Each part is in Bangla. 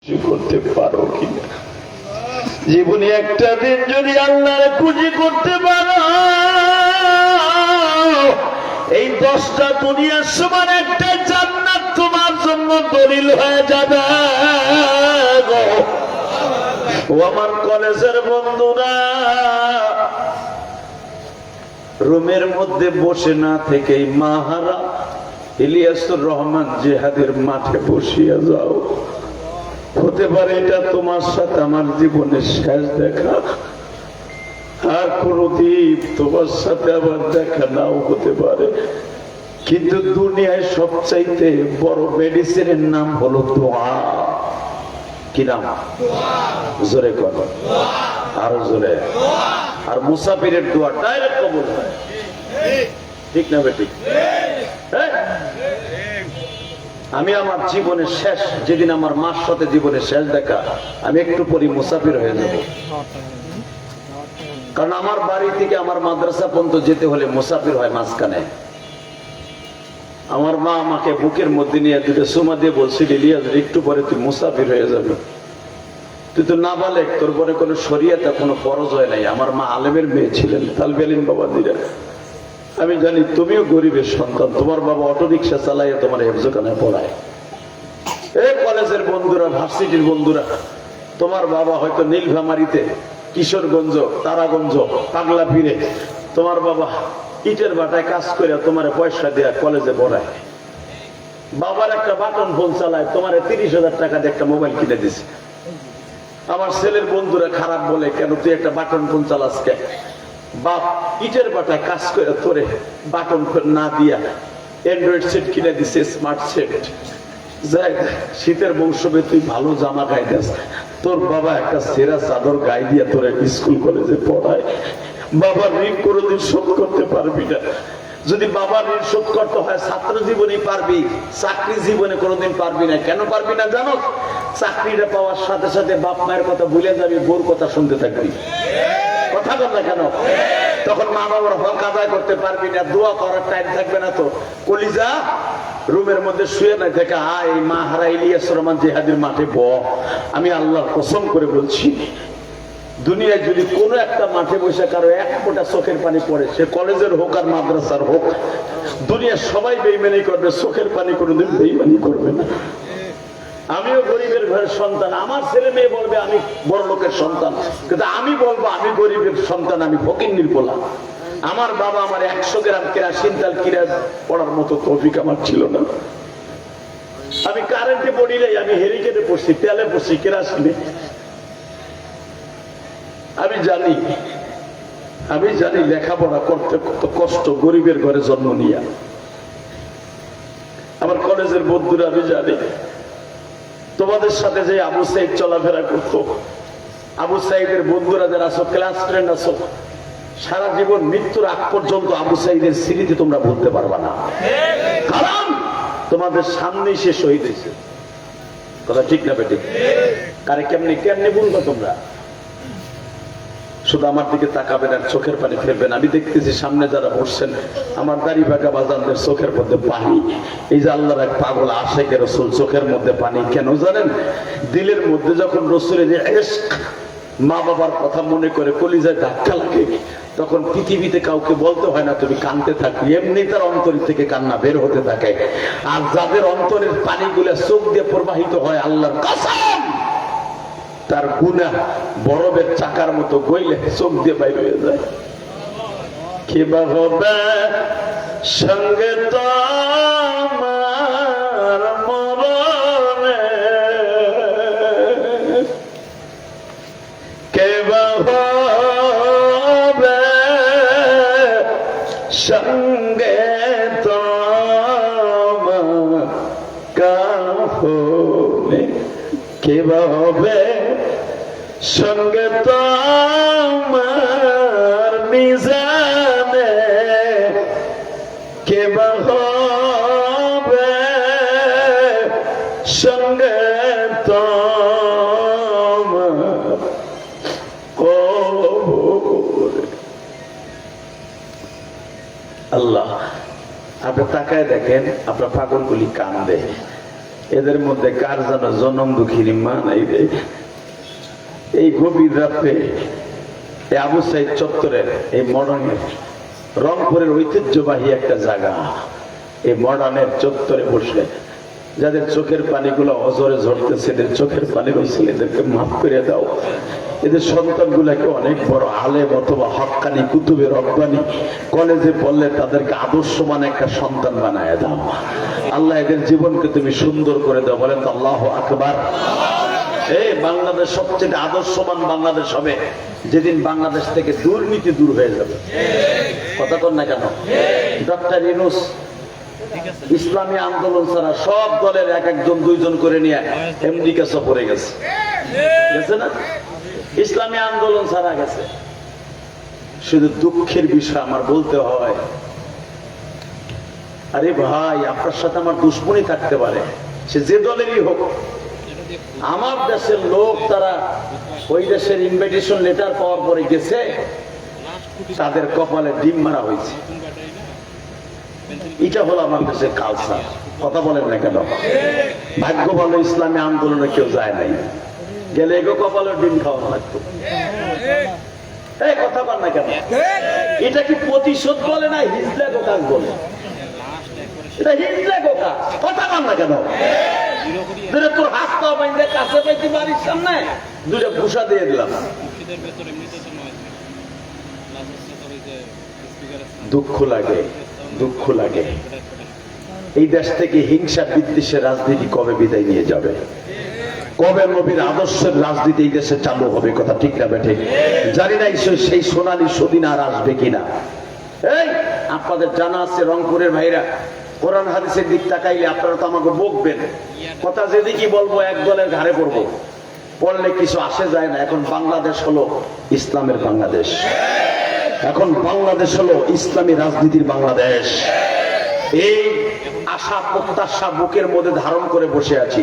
করতে পারো কিনা। জীবনে একটা দিন যদি আল্লাহর খুশি করতে পারো, এই 10টা দুনিয়ার সমান একটা জান্নাত তোমার জন্য দলিল হয়ে যাবে। ও আমার কলেজের বন্ধুরা, রুমের মধ্যে বসে না থেকেই মাহারা ইলিয়াসুর রহমান জিহাদের মাঠে বসিয়া যাও। হতে পারে এটা তোমার সাথে আমার জীবনের শেষ দেখা, আর কোনদিন তোমার সাথে আবার দেখা নাও হতে পারে। কিন্তু দুনিয়ায় সবচাইতে বড় মেডিসিনের নাম হলো দোয়া। কি নাম? জোরে করো, আরো জোরে। আর মুসাফিরের দোয়া ডাইরেক্ট কবুল হয়, ঠিক না বেটি? আমি আমার জীবনের শেষ যেদিন আমার মার সাথে জীবনের শেষ দেখা, আমি একটু পরে মুসাফির হয়ে যাব। কারণ আমার বাড়ি থেকে আমার মাদ্রাসা পর্যন্ত যেতে হলে মুসাফির হয় মাঝখানে। আমার মা আমাকে বুকের মধ্যে নিয়ে দুটো সুমা দিয়ে বলছিল, ইলিয়াস একটু পরে তুই মুসাফির হয়ে যাবে, তুই তো নাবালেগ, তোর পরে কোনো শরিয়াতে কোনো ফরজ হয় নাই। আমার মা আলেমের মেয়ে ছিলেন, তালবে আলিম বাবা দিরা। আমি জানি তুমিও গরিবের সন্তান, তোমার বাবা অটো রিক্সা চালাইয়া তোমার হেফজখানায় পড়ায়। এই কলেজের বন্ধুরা, ভার্সিটির বন্ধুরা, তোমার বাবা হয়তো নীলফামারীতে, কিশোরগঞ্জ, তারাগঞ্জ, পাগলা ফিরে তোমার বাবা ইটের বাটায় কাজ করে তোমার পয়সা দেয়া কলেজে পড়ায়। বাবার একটা বাটন ফোন চালায়, তোমার 30,000 টাকা দিয়ে একটা মোবাইল কিনে দিছে। আমার ছেলের বন্ধুরা খারাপ বলে, কেন তুই একটা বাটন ফোন চালাস কে? বাপ ইটের বাটায় কাজ করে তোরে বাটন না দিয়া অ্যান্ড্রয়েড সেট কিনে দিছে, স্মার্ট সেট। যাই শীতের মৌসুমে তুই ভালো জামা গায়ে দিস, তোর বাবা একটা সেরা চাদর গায়ে দিয়া তোরে স্কুল কলেজে পড়ায়। বাবার ঋণ কোনোদিন শোধ করতে পারবি না। যদি বাবার ঋণ শোধ করতে হয় ছাত্র জীবনে পারবি, চাকরি জীবনে কোনোদিন পারবি না। কেন পারবি না জানো? চাকরিটা পাওয়ার সাথে সাথে বাপ মায়ের কথা ভুলে যাবি, বোর কথা শুনতে থাকবি। কথা বল না কেন? তখন মা বাবার হক আদায় করতে পারবি না, দোয়া করার টাইম থাকবে না। তো কলিজা রুমের মধ্যে শুয়ে না থেকে এই মা হারা ইলিয়াস রহমান জিহাদের মাঠে ব। আমি আল্লাহর কসম করে বলছি, দুনিয়ায় যদি কোনো একটা মাঠে বসে কারো এক ফোঁটা চোখের পানি পড়ে, সে কলেজের হোক আর মাদ্রাসার হোক, দুনিয়ার সবাই বেইমানি করবে, চোখের পানি কোনোদিন বেইমানি করবে না। আমিও গরিবের ঘরের সন্তান, আমার ছেলে মেয়ে বলবে আমি বড় লোকের সন্তান, কিন্তু আমি বলবো আমি গরিবের সন্তান, আমি ফকিন্নির পোলা। আমার বাবা আমার 100 গ্রাম কেরাসিন তেল কিনে পড়ার মতো তৌফিক আমার ছিল না। আমি কারেন্টে পড়ি নাই, আমি হেরিকেনে পড়ছি, তেলে পড়ছি, কেরাসিনে। আমি জানি লেখাপড়া করতে কত কষ্ট, গরিবের ঘরে জন্ম নিয়া। আমার কলেজের বন্ধুরা, আমি জানি তোমাদের সাথে যে আবু সাইদ চলাফেরা করতো, আবু সাইদের বন্ধুরা যারা আছো, ক্লাস ফ্রেন্ড আছো, সারা জীবন মৃত্যুর আগ পর্যন্ত আবু সাইদের স্মৃতি তোমরা বলতে পারবা না, কারণ তোমাদের সামনেই সে শহীদ হয়েছে। কথা ঠিক না বেটি? কারে কেমনি কেমনি বলবো তোমরা? শুধু আমার দিকে তাকাবেন আর চোখের পানি ফেলবেন। আমি দেখতেছি সামনে যারা বসছেন, আমার দাড়ি বাঁকা বাজানদের চোখের মধ্যে পানি। এই যে আল্লাহর এক পাগল আশিকে রাসূল, চোখের মধ্যে পানি কেন জানেন? দিলের মধ্যে যখন রাসূলের ইশক, মা বাবার কথা মনে করে কলিজায় ধাক্কা লাগে, তখন পৃথিবীতে কাউকে বলতে হয় না তুমি কাঁদতে থাকবি, এমনি তার অন্তর থেকে কান্না বের হতে থাকে। আর যাদের অন্তরের পানিগুলো চোখ দিয়ে প্রবাহিত হয়, আল্লাহর কসম, তার গুনাহ বরফের চাকার মতো গইলে চোখ দিয়ে বাইর হয়ে যায়। কিবা হবে সঙ্গে তোমার মরণে, কিবা হবে সঙ্গে তোমার কাফনে, কিবা হবে সঙ্গে তোমার মিজানে, কিবা হবে সঙ্গে তোমার কবরে। আল্লাহ, আপনি তাকায় দেখেন আপনার পাগলগুলি কান্দে, এদের মধ্যে কার যেন জনম দুঃখিনী মা নাই রে। এই গভীর রাত্রে এই আবু সাইদ চত্বরের এই মডার্নের রংপুরের ঐতিহ্যবাহী একটা জায়গা, এই মডার্নের চত্বরে বসে যাদের চোখের পানিগুলো অজরে ঝরতেছে, এদের চোখের পানি হয়েছিল, এদেরকে মাফ করে দাও। এদের সন্তানগুলাকে অনেক বড় আলেম অথবা হক্কানি কুতুবে রব্বানি কলেজে পড়লে তাদেরকে আদর্শমান একটা সন্তান বানায় দাও আল্লাহ। এদের জীবনকে তুমি সুন্দর করে দাও। বলেন তো আল্লাহু আকবার। এই বাংলাদেশ সবচেয়ে আদর্শমান বাংলাদেশ হবে যেদিন বাংলাদেশ থেকে দুর্নীতি দূর হয়ে যাবে। কথা কর না কেন? ডক্টর ইউনূস ইসলামী আন্দোলন ছাড়া সব দলের এক একজন দুইজন করে নিয়ে আমেরিকা সফরে গেছে, গেছে না? ইসলামী আন্দোলন ছাড়া গেছে। শুধু দুঃখের বিষয় আমার বলতে হয়, আরে ভাই আপনার সাথে আমার দুশ্মনী থাকতে পারে, সে যে দলেরই হোক, আমার দেশের লোক তারা ওই দেশের ইনভাইটেশন লেটার পাওয়ার পরে গেছে, তাদের কপালে ডিম মারা হয়েছে। এটা হলো আমার দেশের কালচার। কথা বলেন না কেন? ভাগ্য ভালো ইসলামী আন্দোলনে কেউ যায় নাই, গেলে এগো কপালে ডিম খাওয়া লাগতো। এই কথা বল না কেন? এটা কি প্রতিশোধ বলে না হিজলা গোকাজ বলে? এটা হিজলা গোকা। কথা বল না কেন? তোর হাত পা বাইন্ধে কাছে পাইতে বাড়ির সামনে দুটো ভুষা দিয়ে দিলাম। দুঃখ লাগে, দুঃখ লাগে। এই দেশ থেকে হিংসা বিদ্বেষের রাজনীতি কবে বিদায় নিয়ে যাবে? কবে নবীর আদর্শের রাজনীতি এই দেশে চালু হবে? কথা ঠিক না বেঠে? জানি না সেই সোনালী সদিন আর আসবে কিনা। এই আপনাদের জানা আছে রংপুরের ভাইরা কোরআন হাদিসের দিক তাকাইলে আপনারা তো আমাকে বকবেন। কথা যেদিকে বলবো এক দলের ঘাড়ে পড়বো, পড়লে কিছু আসে যায় না। এখন বাংলাদেশ হলো ইসলামের বাংলাদেশ, এখন বাংলাদেশ হলো ইসলামী রাজনীতির বাংলাদেশ। এই আশা প্রত্যাশা বুকের মধ্যে ধারণ করে বসে আছি।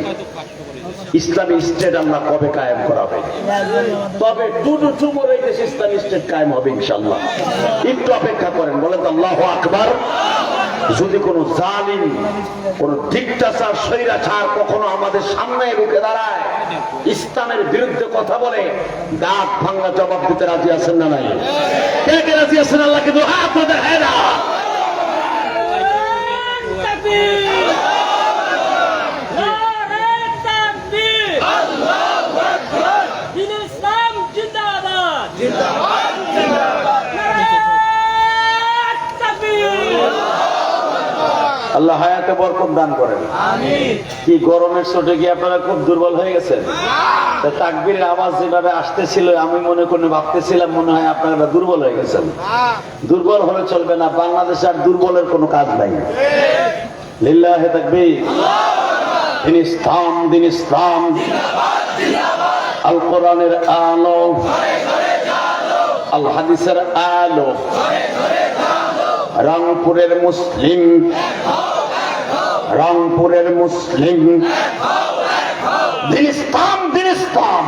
ইসলামী স্টেট আল্লাহ কবে কায়েম করাবে? তবে এই দেশে ইসলামী স্টেট কায়েম হবে ইনশাআল্লাহ। একটু অপেক্ষা করেন। বলেন তো আল্লাহু আকবার। যদি কোন জালিম, কোন ডিক্টেটর, স্বৈরাচার কখনো আমাদের সামনে রুখে দাঁড়ায়, ইসলামের বিরুদ্ধে কথা বলে, দাঁত ভাঙা জবাব দিতে রাজি আছেন না নাই? কে কে রাজি আছেন? আল্লাহকে দোয়া আপনাদের হেরা। আল্লাহ হায়াতে বরকত দান করেন। কি গরমের চোটে কি আপনারা খুব দুর্বল হয়ে গেছেন? তাকবীরের আওয়াজ যেভাবে আসতেছিল আমি মনে করে ভাবতেছিলাম মনে হয় আপনারা দুর্বল হয়ে গেছেন। দুর্বল হলে চলবে না। বাংলাদেশে আর দুর্বলের কোনো কাজ নাই। লিল্লাহে তাকবীর। দিন ইসলাম, দিন ইসলাম, আল কোরআনের আলো, আল হাদিসের আলো, রংপুরের মুসলিম, রংপুরের মুসলিম, দিন ইসলাম, দিন ইসলাম,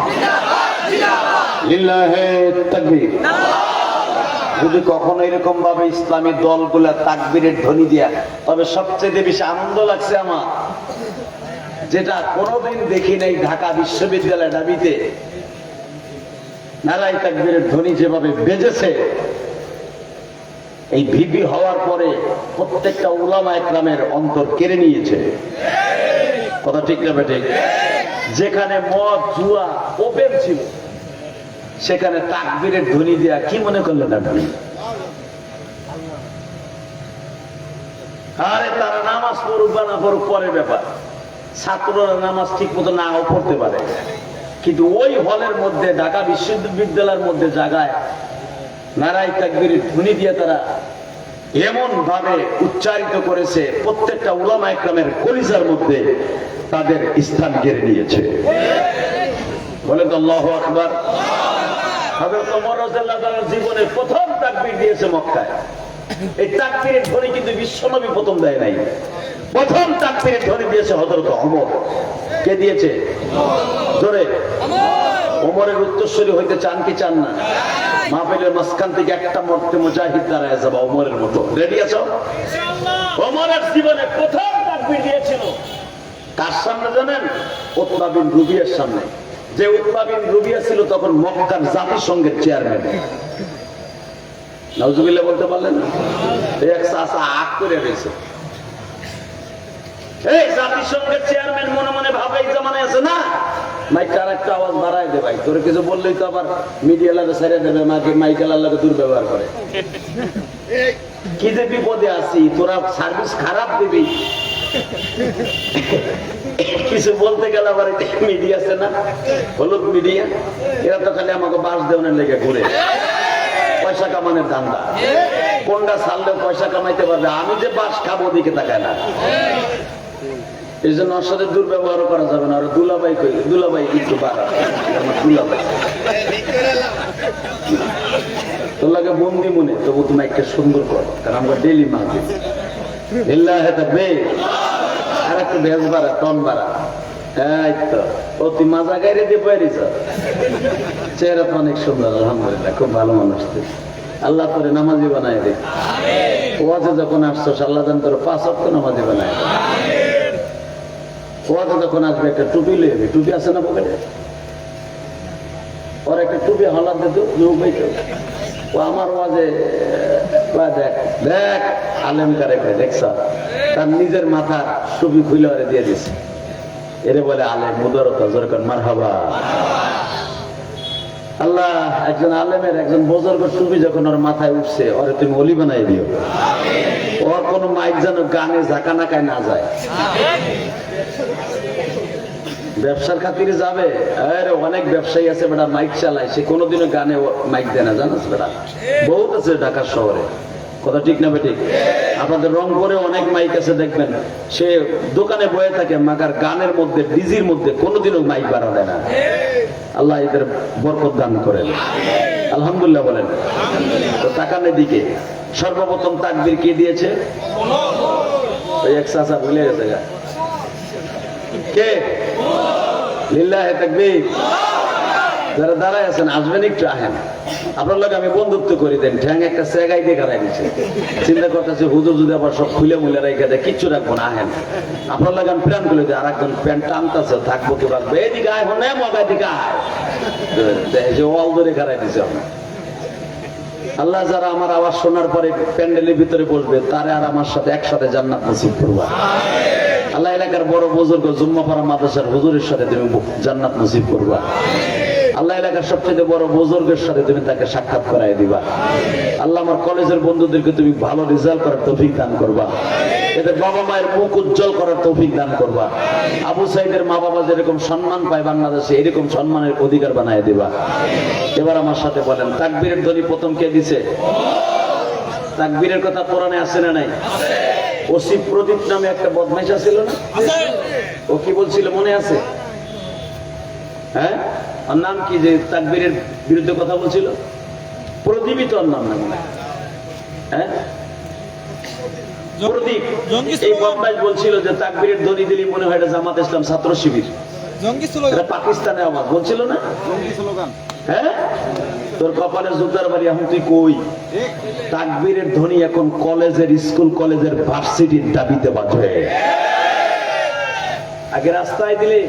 লিল্লাহে তাকবীর। যদি কখনো এরকম ভাবে ইসলামী দলগুলা তাকবীরের ধ্বনি দিয়া, তবে সবচেয়ে বেশি আনন্দ লাগছে আমার, যেটা কোনোদিন দেখি নাই, ঢাকা বিশ্ববিদ্যালয় দাবিতে নারায়ে তাকবীরের ধ্বনি যেভাবে বেজেছে, এই ভিপি হওয়ার পরে প্রত্যেকটা উলামা একরামের অন্তর কেড়ে নিয়েছে। কথা ঠিক না বেঠিক? যেখানে মদ জুয়া ওপেন ছিল সেখানে তাকবীরের ধ্বনি দেয়া কি মনে করলেন আপনি? আরে তারা নামাজ পড়ুক বা না পড়ুক পরের ব্যাপার, ছাত্ররা নামাজ ঠিক মতো নাও পড়তে পারে, কিন্তু ওই হলের মধ্যে ঢাকা বিশ্ববিদ্যালয়ের মধ্যে জায়গায় নারায়ে তাকবীরের ধ্বনি দিয়ে তারা এমন ভাবে উচ্চারিত করেছে, প্রত্যেকটা উলামা একরামের কলিজার মধ্যে তাদের স্থান কেড়ে নিয়েছে। বলেন তো আল্লাহু আকবার। হযরত ওমর রাদিয়াল্লাহু তাআলার জীবনে প্রথম তাকবীর দিয়েছে মক্কায়। এই তাকবীরের ধ্বনি কিন্তু বিশ্বনবী প্রথম দেয় নাই। প্রথম তাকবীরের ধ্বনি দিয়েছে হযরত ওমর। কে দিয়েছে? জোরে। ওমরের উত্তরসূরি হইতে চান কি চান না? মাহফিলের মাঝখান থেকে একটা মর্তে মুজাহিদ দাঁড়ায় যাবা ওমরের মতো। রেডি আছো? ইনশাআল্লাহ। ওমরের জীবনে প্রথম তাকবীর দিয়েছিল কার সামনে জানেন? উতবা বিন রুবিয়ার সামনে। যে উতবা বিন রুবিয়া ছিল তখন মক্কার জাতিসংঘের চেয়ারম্যান। নাউজুবিল্লাহ বলতে পারলেন না? এক চাচা আগ করে রয়েছে। এই জাতিসংঘের চেয়ারম্যান মনে মনে ভাবে এই জামানায় আছে না, মাইকটা আর একটা আওয়াজ বাড়ায় দে ভাই, তোর কিছু বললেই তো আবার মিডিয়া লাগে ছেড়ে দেবে, মাকে মাইকেল লাগে দুর্ব্যবহার করে। কি যে বিপদে আছি, তোরা সার্ভিস খারাপ দিবি, কিছু বলতে গেলে আবার মিডিয়া আছে না, হলুদ মিডিয়া, এরা তো খালি আমাকে বাস দেওয়ানের লেগে ঘুরে, পয়সা কামানোর ধান্দা, কোনটা ছাড়লে পয়সা কামাইতে পারবে। আমি যে বাস খাবো দিকে তাকায় না, এই জন্য ওর সাথে দুর্ব্যবহার করা যাবে না। দুলাভাই কই, দুলাভাই একটু বাড়া, আমার দুলাভাই তোর লাগে বন্দি মনে, তবু তুমি একটা সুন্দর কর, কারণ আমরা ডেলি মাঝে আর একটু ভেজ বাড়া, টন বাড়া, এই তো ও তুই মাজা গাইরে দিয়ে পারিস, চেহারা তো অনেক সুন্দর, আলহামদুলিল্লাহ, খুব ভালো মানুষ তুই, আল্লাহ তোরে নামাজি বানায় দে। ওয়াজে যখন আসছো আল্লাহ জান তোর 5 ওয়াক্ত নামাজি বানায় দে। ওয়াজে যখন আসবে একটা টুপি লইবি, টুপি আছে না পকেটে, ওর একটা টুপি হলার দিত, ও আমার ওয়াজে দেখ দেখ আলেম কারে দেখছ, তার নিজের মাথা টুপি খুলে ওরে দিয়ে দিছে, এরে বলে আলেম মুদারতা, জোরকান মারহাবা। আল্লাহ একজন আলেমের, একজন বুজুর্গ টুপি যখন ওর মাথায় উঠছে, ওরে তুমি ওলি বানাই দিও, ওর কোনো মাইক যেন গানে ঝাঁকা নাকায় না যায়। ব্যবসার খাতিরে যাবে, আরে অনেক ব্যবসায়ী আছে বেটা মাইক চালায়, সে কোনোদিনও গানে মাইক দেয় না, জানাস বেটা, বহুত আছে ঢাকা শহরে, কথা ঠিক না বেঠিক? আপনাদের রংপুরে অনেক মাইক আছে দেখবেন, সে দোকানে বয়ে থাকে, মাগার গানের মধ্যে ডিজির মধ্যে কোনোদিনও মাইক বাড়া দেয় না। আল্লাহ এদের বরকত দান করেন, আলহামদুলিল্লাহ বলেন। তো তাকানের দিকে সর্বপ্রথম তাকবীর কে দিয়েছে? ওই এক চাচা ভুলে গেছে গা, কে? লিল্লাহে তাকবীর। যারা দাঁড়ায় আছেন আসবেন, একটু আহেন, আপনার লোক আমি বন্ধুত্ব করি দেন, ঠ্যাং একটা সেগাই দিয়ে গাড়াই দিচ্ছে, চিন্তা করতেছে হুজুর যদি আবার সব খুলে মুলে রেখে দেয়, কিচ্ছু রাখবো না, আহেন আপনার লোক আমি প্যান্ট খুলে দিই, আর একজন প্যান্ট টানতেছে, থাকবো কি রাখবো, এদিকে আয় হনে মগাই দিকে আয়, যে ওয়াল ধরে গাড়াই দিচ্ছে আপনার। আল্লাহ যারা আমার আওয়াজ শোনার পরে প্যান্ডেলের ভিতরে বসবে, তারে আর আমার সাথে একসাথে জান্নাত নসিব করবা। আল্লাহ এলাকার বড় বুজুর্গ জুম্মাপাড়া মাদ্রাসার হুজুরের সাথে তুমি জান্নাত নসিব করবা। আল্লাহ এলাকার সবচেয়ে বড় বুজুর্গের সাথে তুমি তাকে সাক্ষাৎ করাই দিবা। আল্লাহ আমার কলেজের বন্ধুদেরকে তুমি ভালো রেজাল্ট করার তৌফিক দান করবা, এদের বাবা মায়ের মুখ উজ্জ্বল করার তৌফিক দান করবা। আবু সাইদের মা বাবা যেরকম সম্মান পায় বাংলাদেশে, এরকম সম্মানের অধিকার বানায় দিবা। এবার আমার সাথে বলেন, তাকবীরের ধ্বনি প্রথম কে দিছে? তাকবীরের কথা কোরআনে আছে না নাই? ওসি প্রদীপ নামে একটা বদমাইশ ছিল না, ও কি বলছিল মনে আছে? হ্যাঁ, ওর নাম কি, যে তাকবীরের বিরুদ্ধে কথা বলছিল? প্রদীপই তো ওর নাম না, হ্যাঁ প্রদীপ। এই বদমাইশ বলছিল যে তাকবীরের ধ্বনি দিলি মনে হয় এটা জামাত ইসলাম ছাত্র শিবির, এটা পাকিস্তানে আওয়াজ বলছিল না? হ্যাঁ, তোর কপালে জুতার বাড়ি, এখন তুই কই? তাকবীরের ধ্বনি এখন কলেজের, স্কুল কলেজের, ভার্সিটির দাবিতে বাজে। আগে রাস্তায় দিলে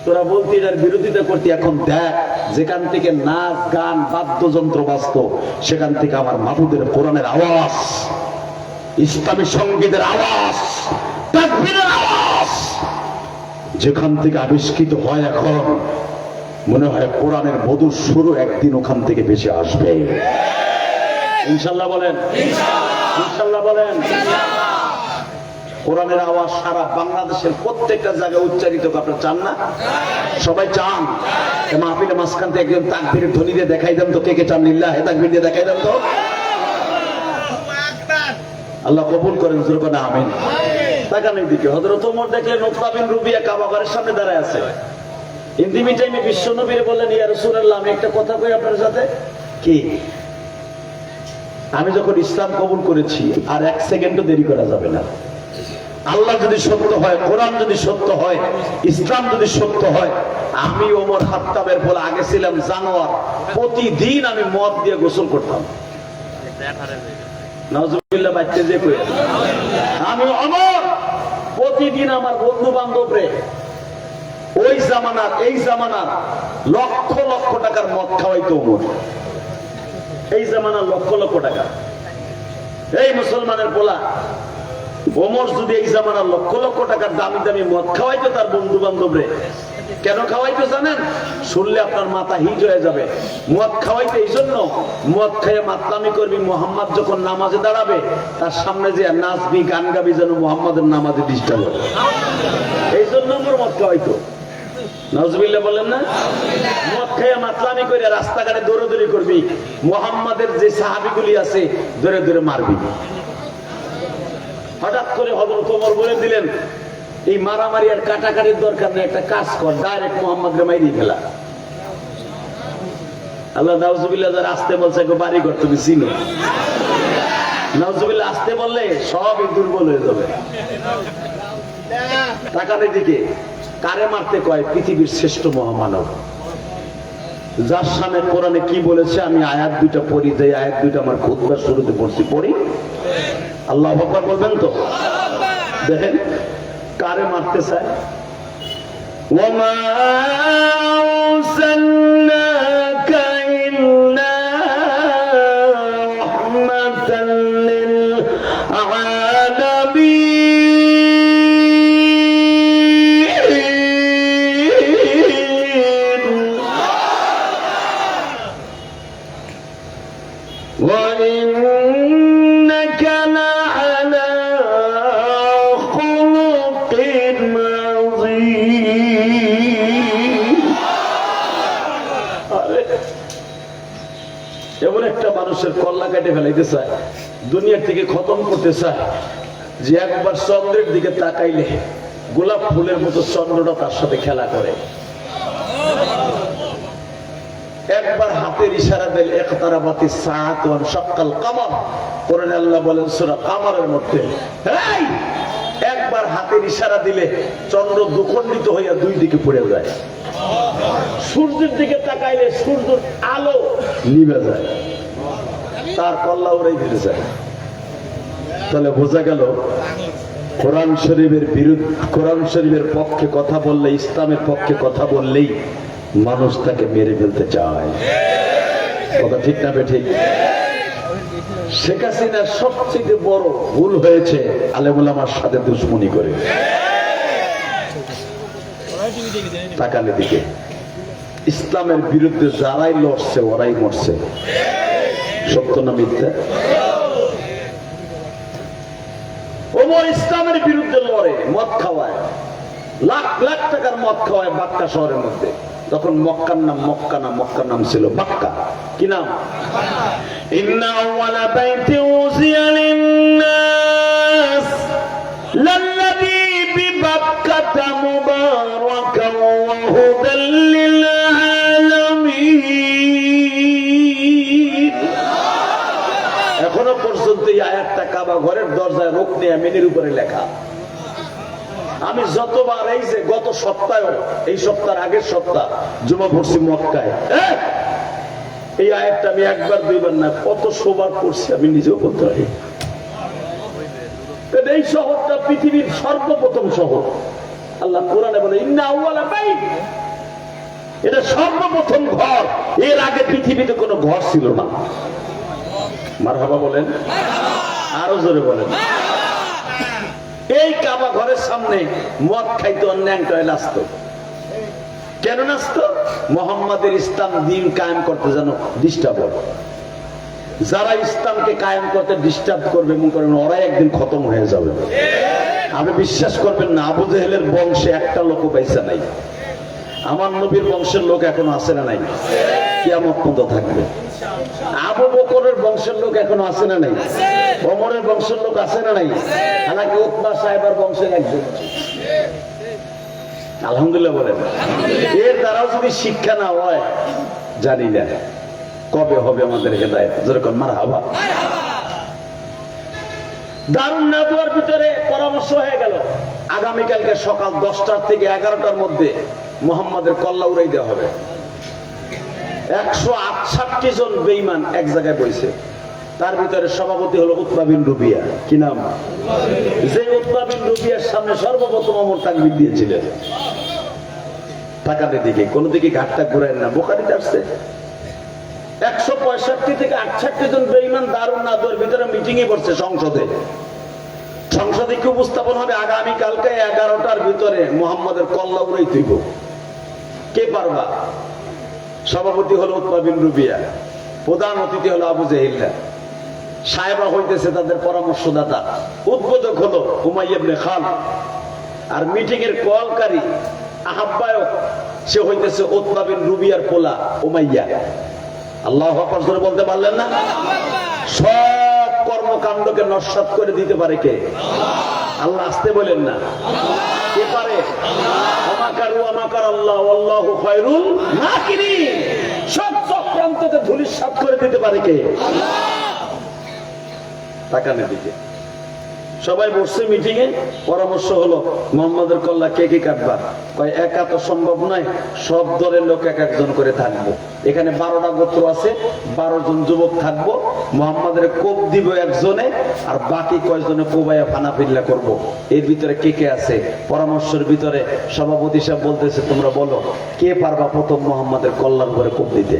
তোরা বলতি এটার বিরোধিতা করতি, এখন দেখ যেখান থেকে নাচ গান বাদ্যযন্ত্র বাজত, সেখান থেকে আমার মাহবুবের কোরআনের আওয়াজ, ইসলামী সঙ্গীতের আওয়াজ, তাকবীরের আওয়াজ যেখান থেকে আবিষ্কৃত হয়, এখন মনে হয় কোরআনের মধুর সুরও একদিন ওখান থেকে বেঁচে আসবে। ইনশাল্লাহ বলেন, ইনশাল্লাহ বলেন। কোরআনের আওয়াজ সারা বাংলাদেশের প্রত্যেকটা জায়গায় উচ্চারিত, আপনারা চান না? সবাই চান। মাহফিলে মাঝখান থেকে একজন তাকবীরের ধ্বনি দিয়ে দেখাই দেন তো, কে কে চান? লিল্লাহে তাকবীর দিয়ে দেখাই দেন তো। আল্লাহ কবুল করেন, জোরে না আমিন। তাকানোর দিকে হযরত ওমর দেখলেন উতবা বিন রুবিয়া কাবা ঘরের সামনে দাঁড়ায় আছে। ইন্দিমি টাইমে বিশ্ব নবীর বললেন, ইয়া রাসূলুল্লাহ, আমি একটা কথা কই আপনার সাথে। কি? আমি যখন ইসলাম কবুল করেছি, আর 1 সেকেন্ডও দেরি করা যাবে না। আল্লাহ যদি সত্য হয়, কোরআন যদি সত্য হয়, ইসলাম যদি সত্য হয়, আমি ওমর খাত্তাবের বলে আগে ছিলাম জানোয়ার, প্রতিদিন আমি মদ দিয়ে গোসল করতাম। নাউজুবিল্লাহ, বাচ্চা যে কই আমি ওমর প্রতিদিন আমার বন্ধু বান্ধব রে ওই জামানার এই জামানার লক্ষ লক্ষ টাকার মদ খাওয়াইতো ওমর। এই জামানার লক্ষ লক্ষ টাকা। এই মুসলমানের পোলা ওমর যদি এই জামানার লক্ষ লক্ষ টাকার দামি দামি মদ খাওয়াইতো তার বন্ধু বান্ধব রে, কেন খাওয়াইতো জানেন? শুনলে আপনার মাথা হিট হয়ে যাবে। মদ খাওয়াইতে এই জন্য, মদ খেয়ে মাতলামি করবি, মোহাম্মদ যখন নামাজে দাঁড়াবে তার সামনে যে নাচবি গান গাবি যেন মোহাম্মদের নামাজে ডিস্টার্ব হবে, এই জন্য মদ খাওয়াইতো। নাউজুবিল্লাহ বলেন না? মদ খেয়ে মাতলামি করে রাস্তাঘাটে দৌড়াদৌড়ি করবি, মোহাম্মদের যে সাহাবীগুলি আছে ধরে ধরে মারবি। হঠাৎ করে হযরত ওমর বলে দিলেন, এই মারামারি আর কাটাকাটির দরকার নেই, একটা কাজ কর, ডাইরেক্ট মোহাম্মদকে মাইরি ফেলা। আল্লাহ নাউজুবিল্লাহ যারা আসতে বলছে বাড়ি ঘর তুমি চিনো, নাউজুবিল্লাহ আসতে বললে সবই দুর্বল হয়ে যাবে। টাকার দিকে কারে মারতে কয়? পৃথিবীর শ্রেষ্ঠ মহামানব, যার সামনে কোরআনে কি বলেছে আমি আয়াত দুইটা পড়ি, যে আয়াত দুইটা আমার খুতবার শুরুতে পড়ছি, পড়ি। আল্লাহু আকবার বলবেন তো? দেখেন কারে মারতে চায়। ওয়ামা আরসালনাকা ইল্লা রাহমাতাল লিল আলামিন ওয়া ইন্নাকা লা'আলা খুলুকিন আযীম। এমন একটা মানুষের কল্লা কেটে ফেলাইতে চায়, দুনিয়ার থেকে খতম করতে চায়, যে একবার চন্দ্রের দিকে তাকাইলে গোলাপ ফুলের মতো চন্দ্রটা তার সাথে খেলা করে। একবার হাতের ইশারা দিল, ইকতারাবাতিস সাআতু ওয়া শাক্কাল কামার, কোরআনে আল্লাহ বলেন সূরা কামারের মধ্যে, এই একবার হাতের ইশারা দিলে চন্দ্র দ্বিখণ্ডিত হইয়া দুই দিকে পড়ে যায়। সূর্যের দিকে তাকাইলে সূর্যের আলো নিভে যায়, তার কল্লা উড়াই ফিরে যায়। তাহলে বোঝা গেল কোরআন শরীফের বিরুদ্ধে, কোরআন শরীফের পক্ষে কথা বললে, ইসলামের পক্ষে কথা বললেই মানুষ তাকে মেরে ফেলতে চায়। কথা ঠিক না বেঠিক? শেখ হাসিনার সবচেয়ে বড় ভুল হয়েছে আলেম ওলামার সাথে দুশমনি করে। তাকালে দিকে ইসলামের বিরুদ্ধে যারাই লড়ছে ওরাই মরছে। সত্য না মিথ্যা? ওমর ইসলামের বিরুদ্ধে লড়ে, মদ খাওয়ায়, লাখ লাখ টাকার মদ খাওয়ায় বাক্কা শহরের মধ্যে। তখন মক্কার নাম মক্কা না, মক্কার নাম ছিল বাক্কা। কি নাম? ইন্না আওয়ালা বাইতি উযিয়া লিন-নাস লাল্লাযী বিবাক্কাতা মুবারাকান ওয়া হুদাল লিল-আলামিন। এখনো পর্যন্ত এই আয়াতটা কাবা ঘরের দরজায় রুকনে আমিনের উপরে লেখা। আমি যতবার, এই যে গত সপ্তাহে, এই সপ্তাহের আগের সপ্তাহ জুমা পড়ছি মক্কায়, এই আয়াতটা আমি একবার দুইবার না কত সোবার পড়ছি আমি নিজেও বলতে পারি। এই শহরটা পৃথিবীর সর্বপ্রথম শহর। আল্লাহ কোরআনে বলে ইন্না আউয়ালা বাইত, এটা সর্বপ্রথম ঘর। এর আগে পৃথিবীতে কোনো ঘর ছিল না। মারহাবা বলেন, আরো জোরে বলেন। এই কাবা ঘরের সামনে মদ খাইতো, ন্যাংটায় নাচতো। কেন নাচতো? মুহাম্মাদের ইসলাম দিন কায়েম করতে যেন ডিস্টার্ব হবে। যারা ইসলামকে কায়েম করতে ডিস্টার্ব করবে মনে করেন ওরাই একদিন খতম হয়ে যাবে। আপনি বিশ্বাস করবেন না, আবু জেহেলের বংশে একটা লোক পয়সা নাই। আমার নবীর বংশের লোক এখনো আছে না নাই? কিয়ামত পর্যন্ত থাকবে। আবু বকরের বংশের লোক এখনো আছে না নাই? ওমরের বংশের লোক আছে না নাই? হালাকি উতবা সাহেবের বংশের একজন। আলহামদুলিল্লাহ বলেন। এর দ্বারাও যদি শিক্ষা না হয় জানি না কবে হবে আমাদের হেদায়েত। যেরকম মারহাবা। দারুন নাদওয়ার ভিতরে পরামর্শ হয়ে গেল, আগামীকালকে সকাল 10টার থেকে 11টার মধ্যে মুহাম্মাদের কল্লা উড়াই দেওয়া হবে। 168 জন বেঈমান এক জায়গায় বসে তার ভিতরে সভাপতি হলো উতবা বিন রুবিয়া। কি নাম? যে উতবা বিন রুবিয়ার সামনে সর্বপ্রথম ওমর তাকবীর দিয়েছিলেন। টাকার দিকে কোন দিকে ঘাটটা ঘুরায় না, বুখারীতে আসছে 165 থেকে 68 জন বেঈমান দারুন নাদুর ভিতরে মিটিং এ বসছে সংসদে। সংসদে কি উপস্থাপন হবে? আগামী কালকে 11টার ভিতরে মুহাম্মাদের কল্লা উড়াই দিব। কে পারবা? সভাপতি হলো উতবা বিন রুবিয়া, প্রধান অতিথি হলো আবু জাহিল্লা, সাহেবা হইতেছে তাদের পরামর্শদাতা, উদ্বোধক হলো উমাইয়া ইবনে খালদ, আর মিটিং এর কলকারী আহ্বায়ক সে হইতেছে উতবা বিন রুবিয়ার পোলা উমাইয়া। আল্লাহু আকবার জোরে বলতে পারলেন না? সব কর্মকাণ্ডকে নস্যাৎ করে দিতে পারে কে? আল্লাহ। আসতে বলেন না, কে পারে? আমাকারু আমাকার আল্লাহ আল্লাহু খায়রুল মাকিরিন। সব চক্রান্তকে ধূলিসাৎ করে দিতে পারে কে? তাকানে দিকে সবাই বসছে মিটিং এ, পরামর্শ হলো মুহাম্মাদের কল্লা কে কে কাটবা? কয় একা তো সম্ভব নয়, সব দলের লোক এক একজন করে থাকবো। এখানে 12টা গোত্র আছে, 12 জন যুবক থাকবো, মুহাম্মাদের কোপ দিব একজনে, আর বাকি কয়জনে কোবাইয়া ফানাফিল্লা করবো। এর ভিতরে কে কে আছে? পরামর্শের ভিতরে সভাপতি সাহেব বলতেছে তোমরা বলো কে পারবা প্রথম মুহাম্মাদের কল্যাণ করে কোপ দিতে?